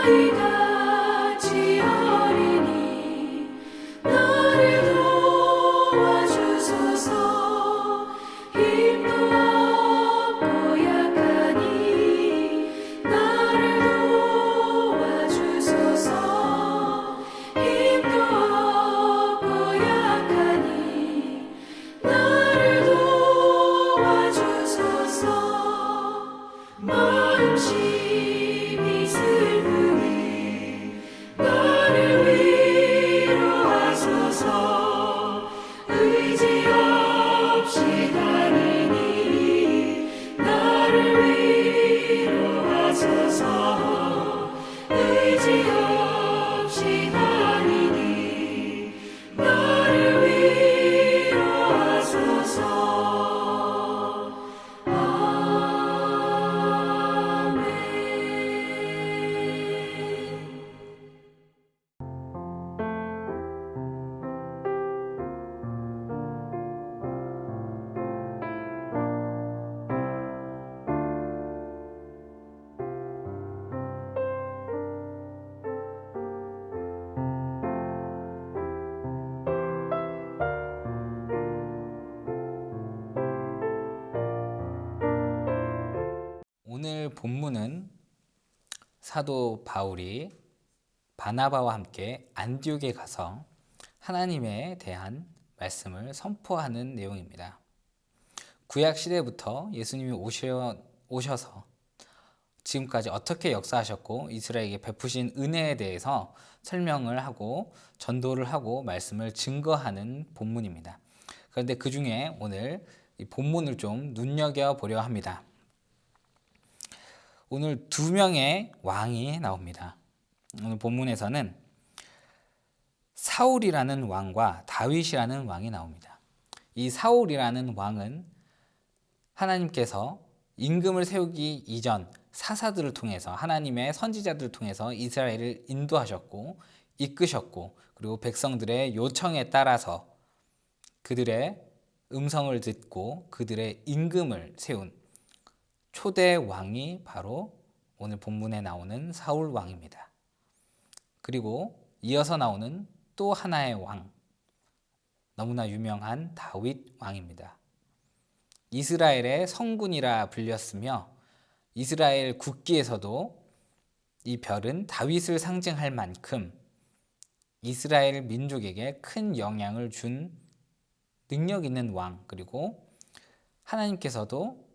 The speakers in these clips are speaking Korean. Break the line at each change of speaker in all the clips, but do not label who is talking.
아이같이 어리니 나를 도와주소서. 힘도 없고 약하니 나를 도와주소서. 힘도 없고 약하니 나를 도와주소서. 마음심이 슬프니 나를 위로하소서. 의지 없이 다니니 나를 위로하소서. 의지 없이 다니니 나를 위로하소서. 아멘.
오늘 본문은 사도 바울이 바나바와 함께 안디옥에 가서 하나님에 대한 말씀을 선포하는 내용입니다. 구약 시대부터 예수님이 오셔서 지금까지 어떻게 역사하셨고 이스라엘에게 베푸신 은혜에 대해서 설명을 하고 전도를 하고 말씀을 증거하는 본문입니다. 그런데 그 중에 오늘 이 본문을 좀 눈여겨보려 합니다. 오늘 두 명의 왕이 나옵니다. 오늘 본문에서는 사울이라는 왕과 다윗이라는 왕이 나옵니다. 이 사울이라는 왕은 하나님께서 임금을 세우기 이전 사사들을 통해서 하나님의 선지자들을 통해서 이스라엘을 인도하셨고 이끄셨고 그리고 백성들의 요청에 따라서 그들의 음성을 듣고 그들의 임금을 세운 초대 왕이 바로 오늘 본문에 나오는 사울 왕입니다. 그리고 이어서 나오는 또 하나의 왕, 너무나 유명한 다윗 왕입니다. 이스라엘의 성군이라 불렸으며 이스라엘 국기에서도 이 별은 다윗을 상징할 만큼 이스라엘 민족에게 큰 영향을 준 능력 있는 왕, 그리고 하나님께서도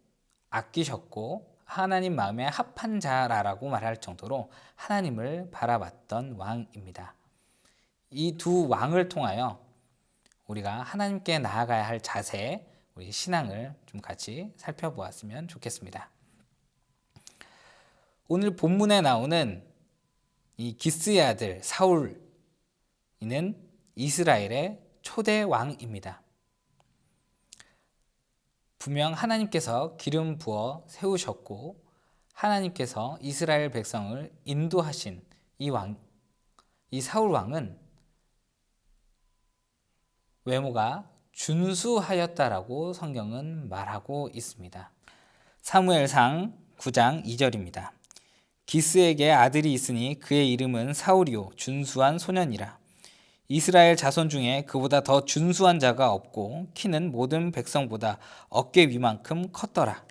아끼셨고 하나님 마음에 합한 자라고 말할 정도로 하나님을 바라봤던 왕입니다. 이 두 왕을 통하여 우리가 하나님께 나아가야 할 자세, 우리 신앙을 좀 같이 살펴보았으면 좋겠습니다. 오늘 본문에 나오는 이 기스의 아들 사울, 이는 이스라엘의 초대 왕입니다. 분명 하나님께서 기름 부어 세우셨고 하나님께서 이스라엘 백성을 인도하신 이 왕, 이 사울 왕은 외모가 준수하였다라고 성경은 말하고 있습니다. 사무엘상 9장 2절입니다. 기스에게 아들이 있으니 그의 이름은 사울이요 준수한 소년이라. 이스라엘 자손 중에 그보다 더 준수한 자가 없고 키는 모든 백성보다 어깨 위만큼 컸더라.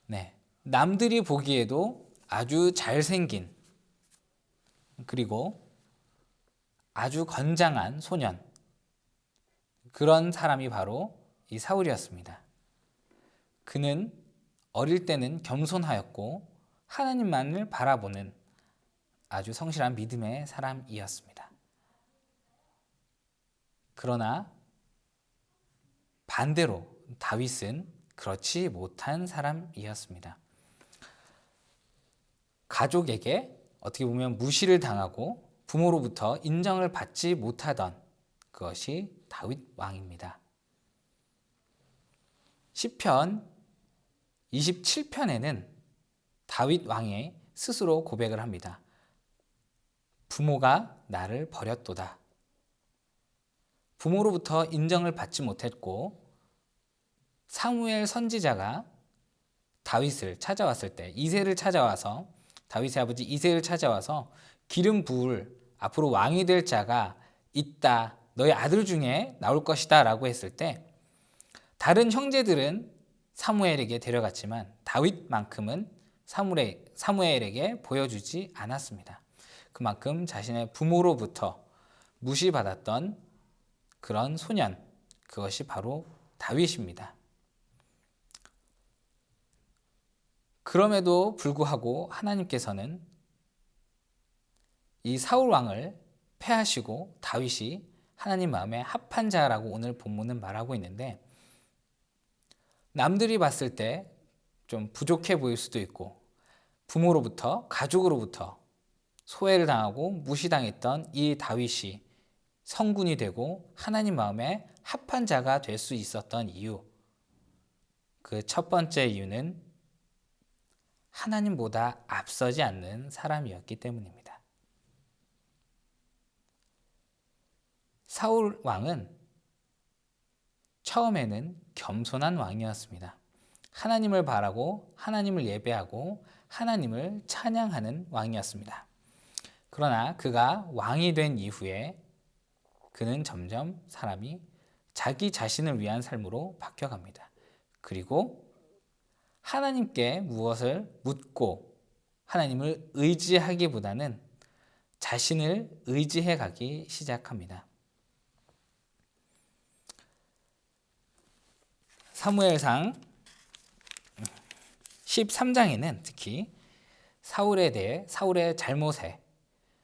네, 남들이 보기에도 아주 잘생긴 그리고 아주 건장한 소년, 그런 사람이 바로 이 사울이었습니다. 그는 어릴 때는 겸손하였고 하나님만을 바라보는 아주 성실한 믿음의 사람이었습니다. 그러나 반대로 다윗은 그렇지 못한 사람이었습니다. 가족에게 어떻게 보면 무시를 당하고 부모로부터 인정을 받지 못하던 그것이 다윗 왕입니다. 시편 27편에는 다윗 왕이 스스로 고백을 합니다. 부모가 나를 버렸도다. 부모로부터 인정을 받지 못했고 사무엘 선지자가 다윗을 찾아왔을 때 이새를 찾아와서 다윗의 아버지 이새를 찾아와서 기름 부을 앞으로 왕이 될 자가 있다. 너희 아들 중에 나올 것이다 라고 했을 때 다른 형제들은 사무엘에게 데려갔지만 다윗만큼은 사무엘에게 보여주지 않았습니다. 그만큼 자신의 부모로부터 무시받았던 그런 소년, 그것이 바로 다윗입니다. 그럼에도 불구하고 하나님께서는 이 사울 왕을 패하시고 다윗이 하나님 마음에 합한 자라고 오늘 본문은 말하고 있는데, 남들이 봤을 때 좀 부족해 보일 수도 있고 부모로부터 가족으로부터 소외를 당하고 무시당했던 이 다윗이 성군이 되고 하나님 마음에 합한 자가 될 수 있었던 이유, 그 첫 번째 이유는 하나님보다 앞서지 않는 사람이었기 때문입니다. 사울 왕은 처음에는 겸손한 왕이었습니다. 하나님을 바라고 하나님을 예배하고 하나님을 찬양하는 왕이었습니다. 그러나 그가 왕이 된 이후에 그는 점점 사람이 자기 자신을 위한 삶으로 바뀌어갑니다. 그리고 하나님께 무엇을 묻고 하나님을 의지하기보다는 자신을 의지해 가기 시작합니다. 사무엘상 13장에는 특히 사울에 대해, 사울의 잘못에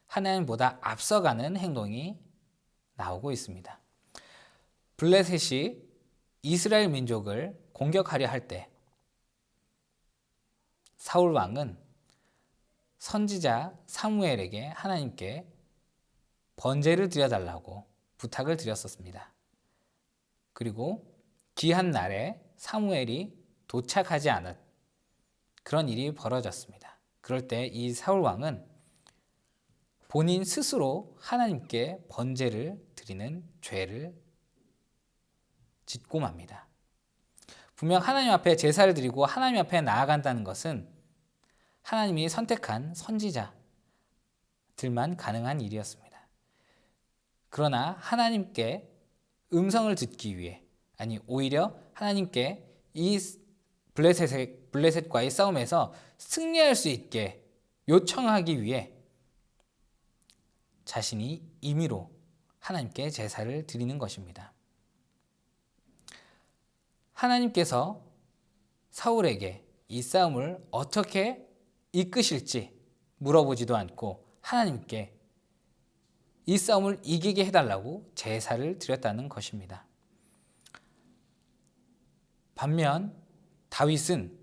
하나님보다 앞서가는 행동이 나오고 있습니다. 블레셋이 이스라엘 민족을 공격하려 할 때 사울 왕은 선지자 사무엘에게 하나님께 번제를 드려달라고 부탁을 드렸었습니다. 그리고 귀한 날에 사무엘이 도착하지 않은 그런 일이 벌어졌습니다. 그럴 때 이 사울 왕은 본인 스스로 하나님께 번제를 드리는 죄를 짓고 맙니다. 분명 하나님 앞에 제사를 드리고 하나님 앞에 나아간다는 것은 하나님이 선택한 선지자들만 가능한 일이었습니다. 그러나 하나님께 음성을 듣기 위해, 아니 오히려 하나님께 이 블레셋과의 싸움에서 승리할 수 있게 요청하기 위해 자신이 임의로 하나님께 제사를 드리는 것입니다. 하나님께서 사울에게 이 싸움을 어떻게 이끄실지 물어보지도 않고 하나님께 이 싸움을 이기게 해달라고 제사를 드렸다는 것입니다. 반면 다윗은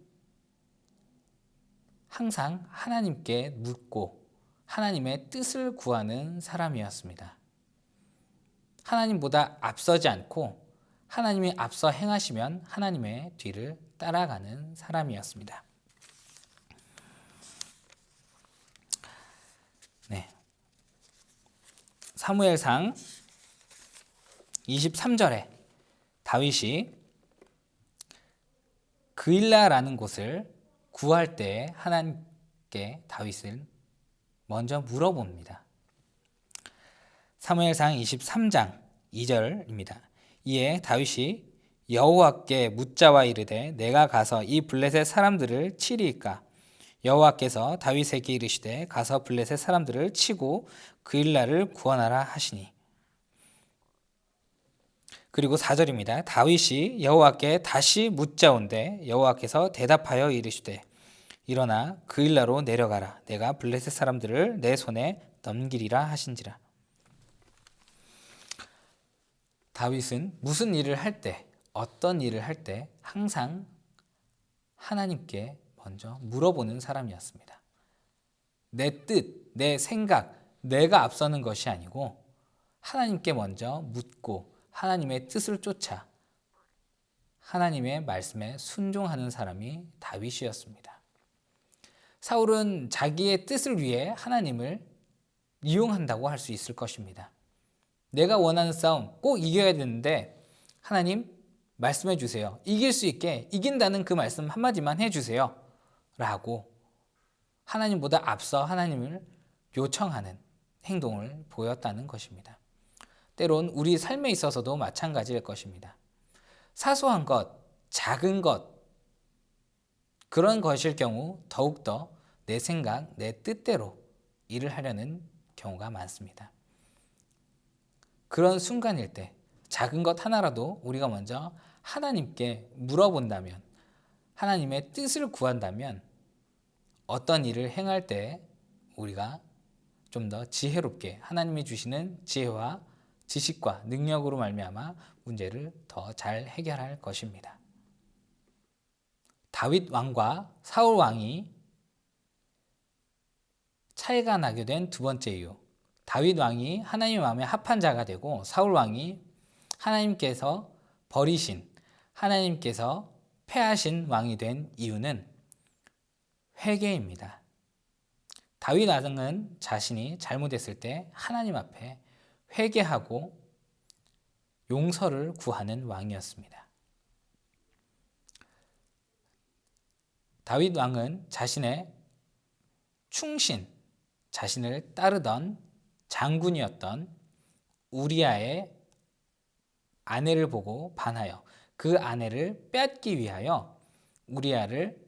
항상 하나님께 묻고 하나님의 뜻을 구하는 사람이었습니다. 하나님보다 앞서지 않고 하나님이 앞서 행하시면 하나님의 뒤를 따라가는 사람이었습니다. 네. 사무엘상 23절에 다윗이 그일라라는 곳을 구할 때 하나님께 다윗을 먼저 물어봅니다. 사무엘상 23장 2절입니다. 이에 다윗이 여호와께 묻자와 이르되 내가 가서 이 블레셋 사람들을 치리이까? 여호와께서 다윗에게 이르시되 가서 블레셋 사람들을 치고 그일라를 구원하라 하시니. 그리고 4절입니다. 다윗이 여호와께 다시 묻자온데 여호와께서 대답하여 이르시되 일어나 그일라로 내려가라. 내가 블레셋 사람들을 내 손에 넘기리라 하신지라. 다윗은 무슨 일을 할 때, 어떤 일을 할 때 항상 하나님께 먼저 물어보는 사람이었습니다. 내 뜻, 내 생각, 내가 앞서는 것이 아니고 하나님께 먼저 묻고 하나님의 뜻을 쫓아 하나님의 말씀에 순종하는 사람이 다윗이었습니다. 사울은 자기의 뜻을 위해 하나님을 이용한다고 할 수 있을 것입니다. 내가 원하는 싸움 꼭 이겨야 되는데 하나님, 말씀해 주세요. 이길 수 있게 이긴다는 그 말씀 한마디만 해주세요. 라고 하나님보다 앞서 하나님을 요청하는 행동을 보였다는 것입니다. 때론 우리 삶에 있어서도 마찬가지일 것입니다. 사소한 것, 작은 것, 그런 것일 경우 더욱더 내 생각, 내 뜻대로 일을 하려는 경우가 많습니다. 그런 순간일 때 작은 것 하나라도 우리가 먼저 하나님께 물어본다면, 하나님의 뜻을 구한다면 어떤 일을 행할 때 우리가 좀 더 지혜롭게 하나님이 주시는 지혜와 지식과 능력으로 말미암아 문제를 더 잘 해결할 것입니다. 다윗 왕과 사울 왕이 차이가 나게 된 두 번째 이유, 다윗 왕이 하나님의 마음에 합한 자가 되고 사울 왕이 하나님께서 버리신, 하나님께서 패하신 왕이 된 이유는 회개입니다. 다윗 왕은 자신이 잘못했을 때 하나님 앞에 회개하고 용서를 구하는 왕이었습니다. 다윗 왕은 자신의 충신, 자신을 따르던 장군이었던 우리아의 아내를 보고 반하여 그 아내를 빼앗기 위하여 우리아를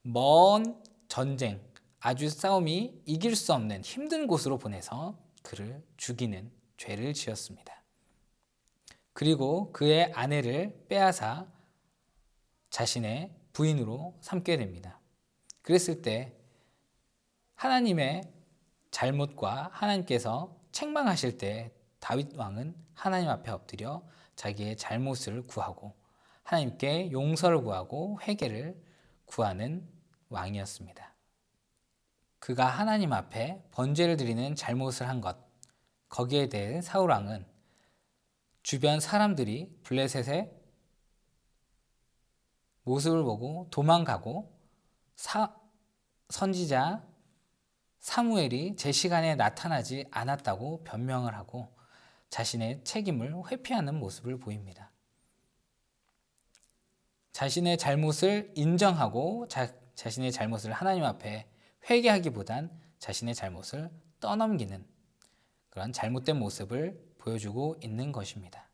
먼 전쟁, 아주 싸움이 이길 수 없는 힘든 곳으로 보내서 그를 죽이는 죄를 지었습니다. 그리고 그의 아내를 빼앗아 자신의 부인으로 삼게 됩니다. 그랬을 때 하나님의 잘못과 하나님께서 책망하실 때 다윗 왕은 하나님 앞에 엎드려 자기의 잘못을 구하고 하나님께 용서를 구하고 회개를 구하는 왕이었습니다. 그가 하나님 앞에 번제를 드리는 잘못을 한 것, 거기에 대해 사울 왕은 주변 사람들이 블레셋의 모습을 보고 도망가고 선지자 사무엘이 제 시간에 나타나지 않았다고 변명을 하고 자신의 책임을 회피하는 모습을 보입니다. 자신의 잘못을 인정하고 자신의 잘못을 하나님 앞에 회개하기보단 자신의 잘못을 떠넘기는 그런 잘못된 모습을 보여주고 있는 것입니다.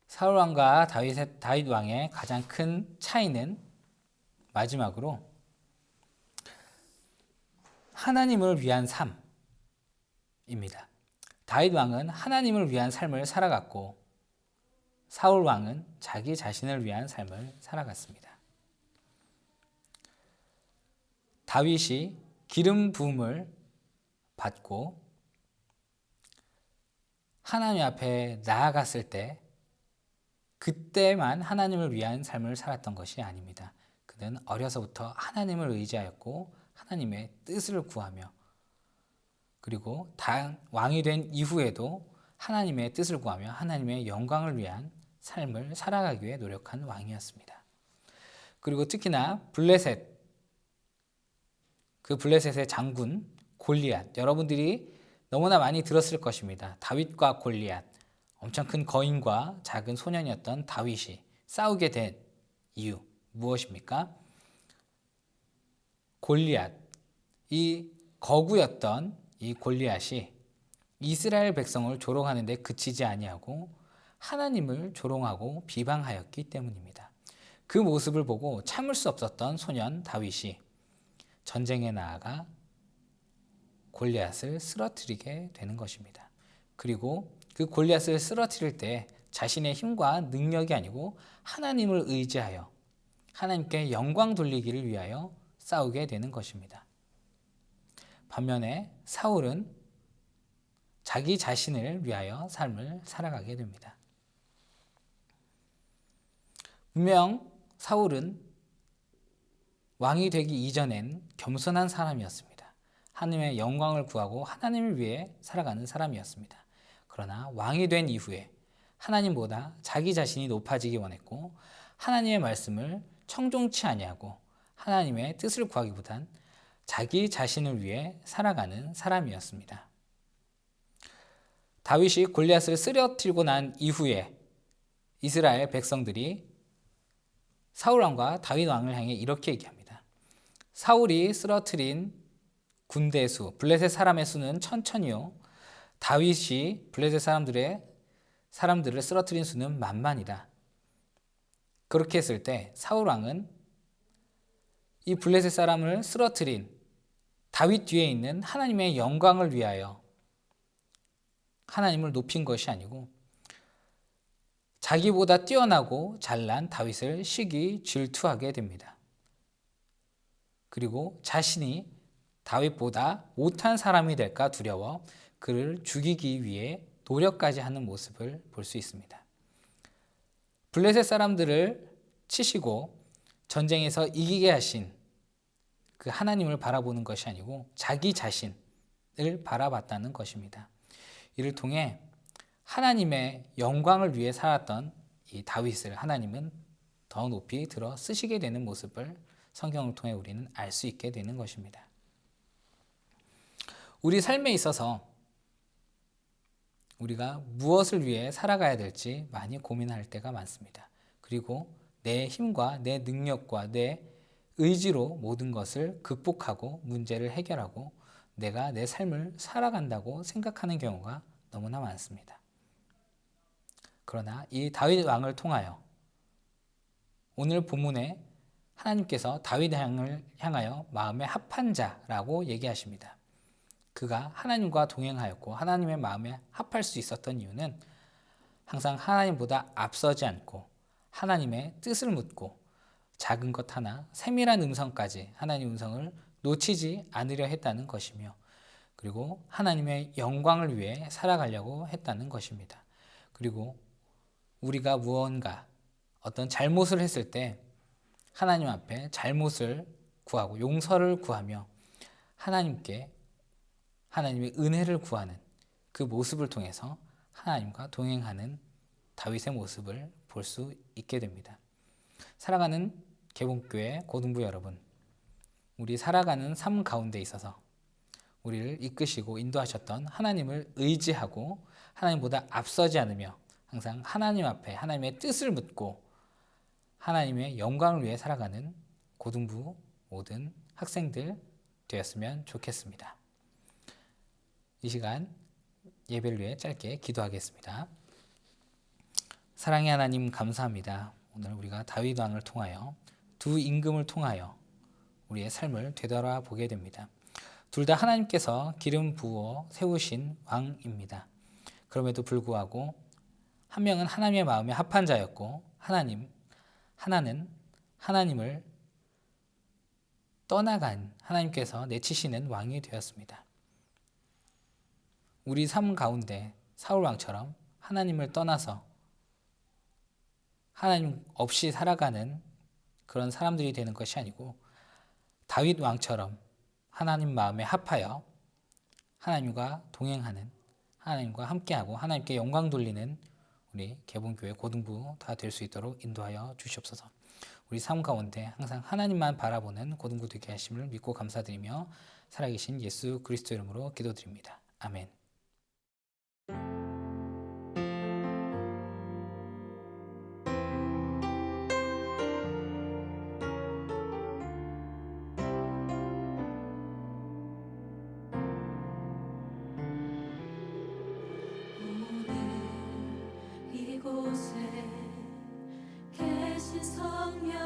사울 왕과 다윗 왕의 가장 큰 차이는 마지막으로 하나님을 위한 삶입니다. 다윗 왕은 하나님을 위한 삶을 살아갔고 사울 왕은 자기 자신을 위한 삶을 살아갔습니다. 다윗이 기름 부음을 받고 하나님 앞에 나아갔을 때 그때만 하나님을 위한 삶을 살았던 것이 아닙니다. 그는 어려서부터 하나님을 의지하였고 하나님의 뜻을 구하며 그리고 왕이 된 이후에도 하나님의 뜻을 구하며 하나님의 영광을 위한 삶을 살아가기 위해 노력한 왕이었습니다. 그리고 특히나 그 블레셋의 장군 골리앗, 여러분들이 너무나 많이 들었을 것입니다. 다윗과 골리앗, 엄청 큰 거인과 작은 소년이었던 다윗이 싸우게 된 이유 무엇입니까? 골리앗, 이 거구였던 이 골리앗이 이스라엘 백성을 조롱하는 데 그치지 아니하고 하나님을 조롱하고 비방하였기 때문입니다. 그 모습을 보고 참을 수 없었던 소년 다윗이 전쟁에 나아가 골리앗을 쓰러뜨리게 되는 것입니다. 그리고 그 골리앗을 쓰러뜨릴 때 자신의 힘과 능력이 아니고 하나님을 의지하여 하나님께 영광 돌리기를 위하여 싸우게 되는 것입니다. 반면에 사울은 자기 자신을 위하여 삶을 살아가게 됩니다. 분명 사울은 왕이 되기 이전엔 겸손한 사람이었습니다. 하나님의 영광을 구하고 하나님을 위해 살아가는 사람이었습니다. 그러나 왕이 된 이후에 하나님보다 자기 자신이 높아지기 원했고 하나님의 말씀을 청종치 아니하고 하나님의 뜻을 구하기보단 자기 자신을 위해 살아가는 사람이었습니다. 다윗이 골리앗을 쓰러뜨리고 난 이후에 이스라엘 백성들이 사울 왕과 다윗 왕을 향해 이렇게 얘기합니다. 사울이 쓰러뜨린 군대 수, 블레셋 사람의 수는 1000이요. 다윗이 블레셋 사람들을 쓰러뜨린 수는 10,000이다. 그렇게 했을 때 사울 왕은 이 블레셋 사람을 쓰러뜨린 다윗 뒤에 있는 하나님의 영광을 위하여 하나님을 높인 것이 아니고 자기보다 뛰어나고 잘난 다윗을 시기 질투하게 됩니다. 그리고 자신이 다윗보다 못한 사람이 될까 두려워 그를 죽이기 위해 노력까지 하는 모습을 볼 수 있습니다. 블레셋 사람들을 치시고 전쟁에서 이기게 하신 그 하나님을 바라보는 것이 아니고 자기 자신을 바라봤다는 것입니다. 이를 통해 하나님의 영광을 위해 살았던 이 다윗을 하나님은 더 높이 들어 쓰시게 되는 모습을 성경을 통해 우리는 알 수 있게 되는 것입니다. 우리 삶에 있어서 우리가 무엇을 위해 살아가야 될지 많이 고민할 때가 많습니다. 그리고 내 힘과 내 능력과 내 의지로 모든 것을 극복하고 문제를 해결하고 내가 내 삶을 살아간다고 생각하는 경우가 너무나 많습니다. 그러나 이 다윗 왕을 통하여 오늘 본문에 하나님께서 다윗 왕을 향하여 마음에 합한 자라고 얘기하십니다. 그가 하나님과 동행하였고 하나님의 마음에 합할 수 있었던 이유는 항상 하나님보다 앞서지 않고 하나님의 뜻을 묻고 작은 것 하나, 세밀한 음성까지 하나님의 음성을 놓치지 않으려 했다는 것이며 그리고 하나님의 영광을 위해 살아가려고 했다는 것입니다. 그리고 우리가 무언가 어떤 잘못을 했을 때 하나님 앞에 잘못을 구하고 용서를 구하며 하나님의 은혜를 구하는 그 모습을 통해서 하나님과 동행하는 다윗의 모습을 볼 수 있게 됩니다. 사랑하는 개봉교회 고등부 여러분, 우리 살아가는 삶 가운데 있어서 우리를 이끄시고 인도하셨던 하나님을 의지하고 하나님보다 앞서지 않으며 항상 하나님 앞에 하나님의 뜻을 묻고 하나님의 영광을 위해 살아가는 고등부 모든 학생들 되었으면 좋겠습니다. 이 시간 예배를 위해 짧게 기도하겠습니다. 사랑의 하나님 감사합니다. 오늘 우리가 다윗 왕을 통하여 두 임금을 통하여 우리의 삶을 되돌아보게 됩니다. 둘 다 하나님께서 기름 부어 세우신 왕입니다. 그럼에도 불구하고 한 명은 하나님의 마음에 합한 자였고 하나는 하나님을 떠나간 하나님께서 내치시는 왕이 되었습니다. 우리 삶 가운데 사울 왕처럼 하나님을 떠나서 하나님 없이 살아가는 그런 사람들이 되는 것이 아니고 다윗 왕처럼 하나님 마음에 합하여 하나님과 동행하는 하나님과 함께하고 하나님께 영광 돌리는 우리 개봉교회 고등부 다 될 수 있도록 인도하여 주시옵소서. 우리 삶 가운데 항상 하나님만 바라보는 고등부 되게 하심을 믿고 감사드리며 살아계신 예수 그리스도 이름으로 기도드립니다. 아멘.
오늘 이곳에 계신 성령